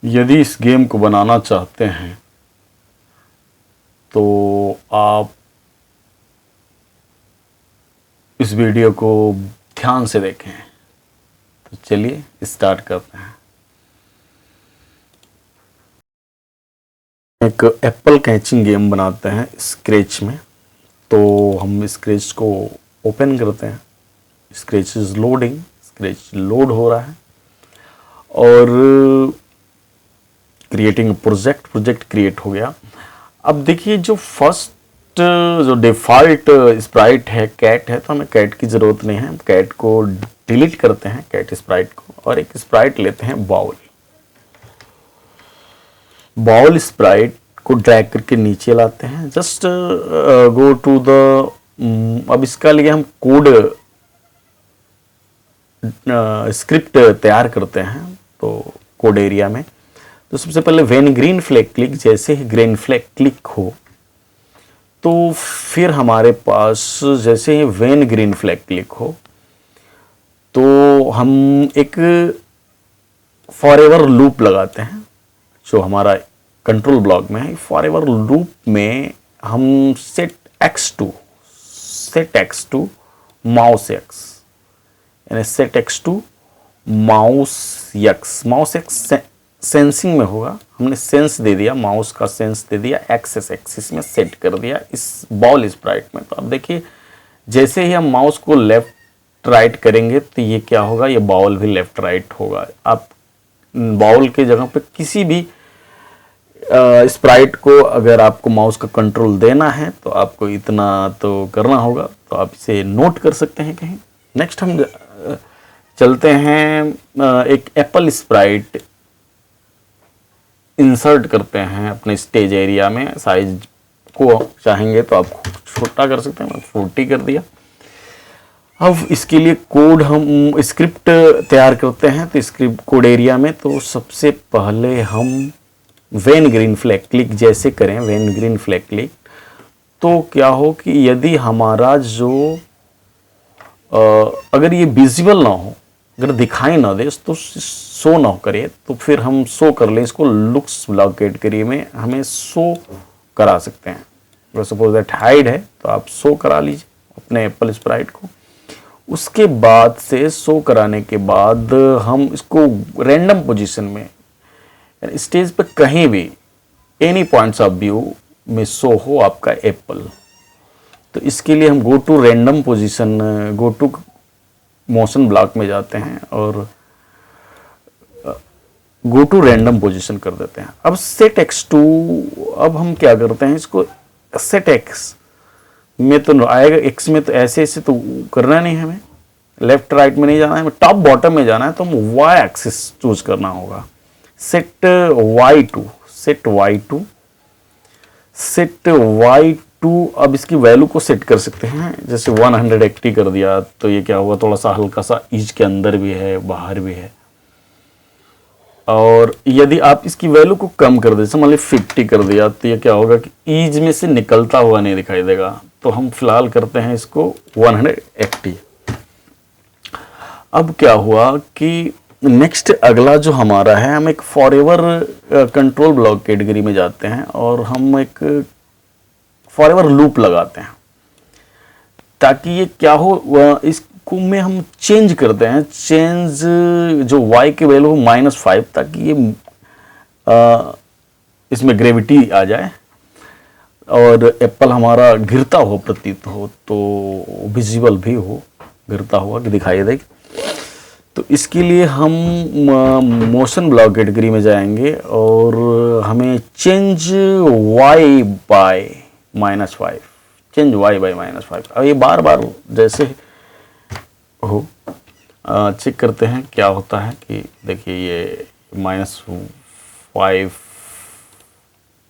यदि इस गेम को बनाना चाहते हैं तो आप इस वीडियो को ध्यान से देखें। तो चलिए स्टार्ट करते हैं। एक एप्पल कैचिंग गेम बनाते हैं स्क्रैच में। तो हम स्क्रैच को ओपन करते हैं। Scratch is loading, scratch load हो रहा है और क्रिएटिंग प्रोजेक्ट क्रिएट हो गया। अब देखिए जो फर्स्ट जो डिफ़ॉल्ट स्प्राइट है कैट है, तो हमें कैट की ज़रूरत नहीं है। हम कैट को डिलीट करते हैं, कैट स्प्राइट को, और एक स्प्राइट लेते हैं बाउल। बाउल स्प्राइट को ड्रैग करके नीचे लाते हैं। जस्ट गो टू द अब इसका लिए हम कोड स्क्रिप्ट तैयार करते हैं। तो कोड एरिया में तो सबसे पहले व्हेन ग्रीन फ्लैग क्लिक, जैसे ही ग्रीन फ्लैग क्लिक हो तो फिर हमारे पास जैसे he when green flag click हो तो हम एक फॉरएवर लूप लगाते हैं जो हमारा कंट्रोल ब्लॉक में है। फॉरएवर लूप में हम set X to mouse X, यानी set X to mouse X sensing में होगा। हमने सेंस दे दिया, माउस का सेंस दे दिया, एक्सिस में सेट कर दिया इस बॉल स्प्राइट में। तो अब देखिए जैसे ही हम माउस को लेफ्ट राइट करेंगे तो ये क्या होगा, ये बॉल भी लेफ्ट राइट होगा। आप बॉल के जगह पे किसी भी स्प्राइट को अगर आपको माउस का कंट्रोल देना है तो आपको इतना तो करना होगा। तो आप इसे नोट कर सकते हैं कहीं। नेक्स्ट हम चलते हैं, एक एप्पल स्प्राइट इंसर्ट करते हैं अपने स्टेज एरिया में। साइज को चाहेंगे तो आप छोटा कर सकते हैं, मैं 40 कर दिया। अब इसके लिए कोड हम स्क्रिप्ट तैयार करते हैं। तो स्क्रिप्ट कोड एरिया में तो सबसे पहले हम व्हेन ग्रीन फ्लैग क्लिक जैसे करें, व्हेन ग्रीन फ्लैग क्लिक, तो क्या हो कि यदि हमारा जो अगर ये विजिबल ना हो, अगर दिखाई ना दे तो शो ना करे, तो फिर हम शो कर ले इसको लुक्स ब्लॉक कैटेगरी में हमें शो करा सकते हैं। अगर सपोज दैट हाइड है तो आप शो करा लीजिए अपने एप्पल स्प्राइट को। उसके बाद से शो कराने के बाद हम इसको रैंडम पोजीशन में स्टेज पे कहीं भी एनी पॉइंट्स ऑफ व्यू में शो हो आपका एप्पल। तो इसके लिए हम go to random position, go to motion block में जाते हैं और गो टू रैंडम पोजीशन कर देते हैं। अब सेट एक्स टू, अब हम क्या करते हैं इसको सेट एक्स में तो आएगा, एक्स में तो ऐसे तो करना नहीं है, हमें लेफ्ट राइट में नहीं जाना है, हमें टॉप बॉटम में जाना है। तो हम वाई एक्सिस चूज करना होगा। सेट वाई टू, अब इसकी वैल्यू को सेट कर सकते हैं। जैसे 180 कर दिया तो ये क्या होगा, थोड़ा सा हल्का सा ईज के अंदर भी है बाहर भी है। और यदि आप इसकी वैल्यू को कम कर दे, मान लीजिए 50 कर दिया, तो ये क्या होगा कि ईज में से निकलता हुआ नहीं दिखाई देगा। तो हम फिलहाल करते हैं इसको 180। अब क्या हुआ कि नेक्स्ट अगला जो हमारा है, हम एक फॉरएवर कंट्रोल ब्लॉक कैटेगरी में जाते हैं और हम एक फॉरएवर लूप लगाते हैं ताकि ये क्या हो, इसको में हम चेंज करते हैं। चेंज जो y की वैल्यू हो -5, ताकि ये इसमें ग्रेविटी आ जाए और एप्पल हमारा गिरता हो प्रतीत हो, तो विजिबल भी हो, गिरता हुआ दिखाई दे। तो इसके लिए हम मोशन ब्लॉक कैटेगरी में जाएंगे और हमें change y by -5, change y by -5। अब ये बार बार जैसे हो चेक करते हैं क्या होता है कि देखिए ये -5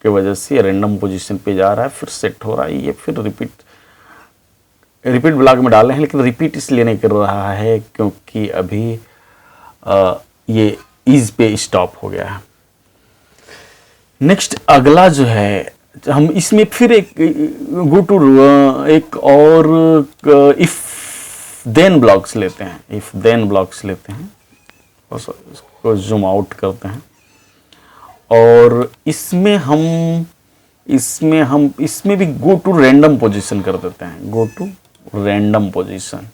के वजह से रैंडम पोजीशन पे जा रहा है, फिर सेट हो रहा है, ये फिर रिपीट ब्लॉक में डाले हैं। लेकिन रिपीट इसलिए नहीं कर रहा है क्योंकि अभी ये ईज पे स्टॉप हो गया है। नेक्स्ट अगला जो है, हम इसमें फिर एक गो टू एक और इफ देन ब्लॉक्स लेते हैं। इफ देन ब्लॉक्स लेते हैं और इसको जूम आउट करते हैं और इसमें भी गो टू रैंडम पोजीशन कर देते हैं। Go to random position,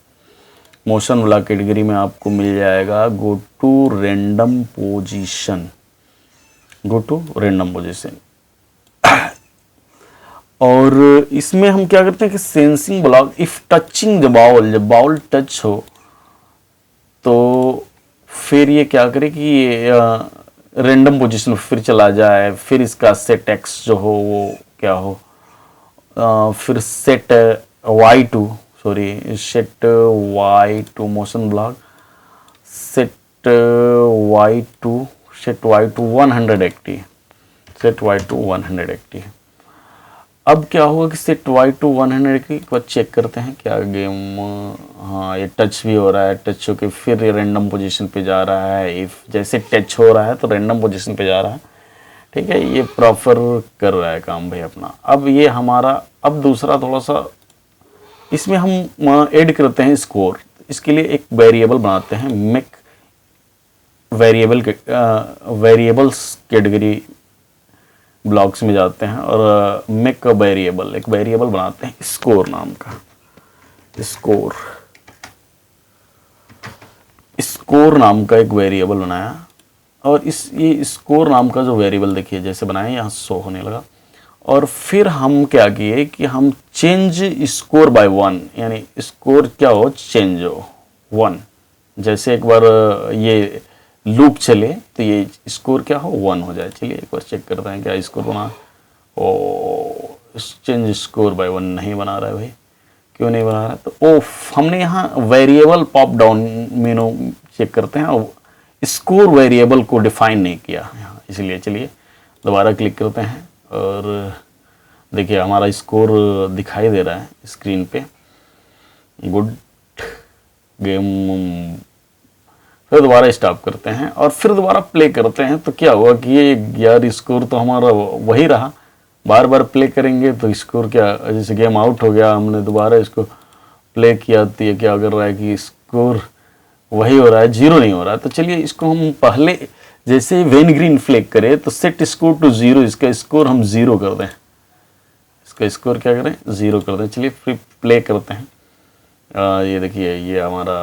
motion वाला कैटेगरी में आपको मिल जाएगा go to random position, go to random position. और इसमें हम क्या करते हैं कि sensing block, if touching the ball, जब बाउल टच हो तो फिर ये क्या करे कि ये रैंडम पोजीशन फिर चला जाए, फिर इसका सेट एक्स जो हो वो क्या हो, फिर set y2, sorry set y2 motion block, set y2 180, set y2 180। अब क्या होगा कि सेट y2 180 के बाद चेक करते हैं क्या गेम, हाँ ये टच भी हो रहा है, टच होके फिर ये रैंडम पोजीशन पे जा रहा है। इफ जैसे टच हो रहा है तो रैंडम पोजीशन पे जा रहा है, ठीक है, ये प्रॉपर कर रहा है काम भाई अपना। अब ये हमारा, अब दूसरा थोड़ा सा इसमें हम ऐड करते हैं स्कोर। इसके लिए एक वेरिएबल बनाते हैं, मेक वेरिएबल्स कैटेगरी ब्लॉक्स में जाते हैं और मेक अ वेरिएबल, एक वेरिएबल बनाते हैं स्कोर नाम का। स्कोर नाम का एक वेरिएबल बनाया और ये स्कोर नाम का जो वेरिएबल देखिए जैसे बनाया यहाँ शो होने लगा। और फिर हम क्या किए कि हम चेंज स्कोर बाय 1, यानी स्कोर क्या हो, चेंज हो 1। जैसे एक बार ये लूप चले तो ये स्कोर क्या हो, 1 हो जाए। चलिए एक बार चेक करते हैं क्या स्कोर बना। ओ चेंज स्कोर बाय 1 नहीं बना रहा है भाई, क्यों नहीं बना रहा है, तो हमने यहाँ variable pop down menu check करते हैं और स्कोर वेरिएबल को डिफाइन नहीं किया यहाँ, इसलिए चलिए दोबारा क्लिक करते हैं और देखिए हमारा स्कोर दिखाई दे रहा है स्क्रीन पे। Good game. फिर दोबारा स्टॉप करते हैं और फिर दोबारा प्ले करते हैं तो क्या हुआ कि ये यार स्कोर तो हमारा वही रहा। बार बार प्ले करेंगे तो स्कोर क्या, जैसे गेम आउट हो गया, हमने दोबारा इसको प्ले किया तो ये क्या कर रहा है कि स्कोर वही हो रहा है, 0 नहीं हो रहा है। तो चलिए इसको हम पहले जैसे वेन ग्रीन फ्लैग करें तो सेट स्कोर टू 0, इसका स्कोर हम 0 कर दें, इसका स्कोर क्या करें, 0 कर दें। चलिए फिर प्ले करते हैं। ये देखिए ये हमारा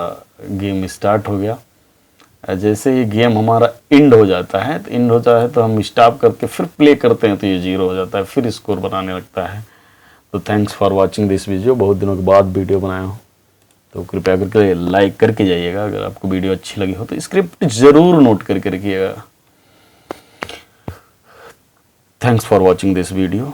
गेम स्टार्ट हो गया। जैसे ये गेम हमारा एंड हो जाता है तो हम स्टॉप करके फिर प्ले करते हैं तो ये 0 हो जाता है, फिर स्कोर बनाने लगता है। तो thanks for watching this video. बहुत दिनों के बाद वीडियो बनाया हूँ तो कृपया करके लाइक करके जाइएगा। अगर आपको वीडियो अच्छी लगी हो तो स्क्रिप्ट जरूर नोट करके रखिएगा। Thanks for watching this video.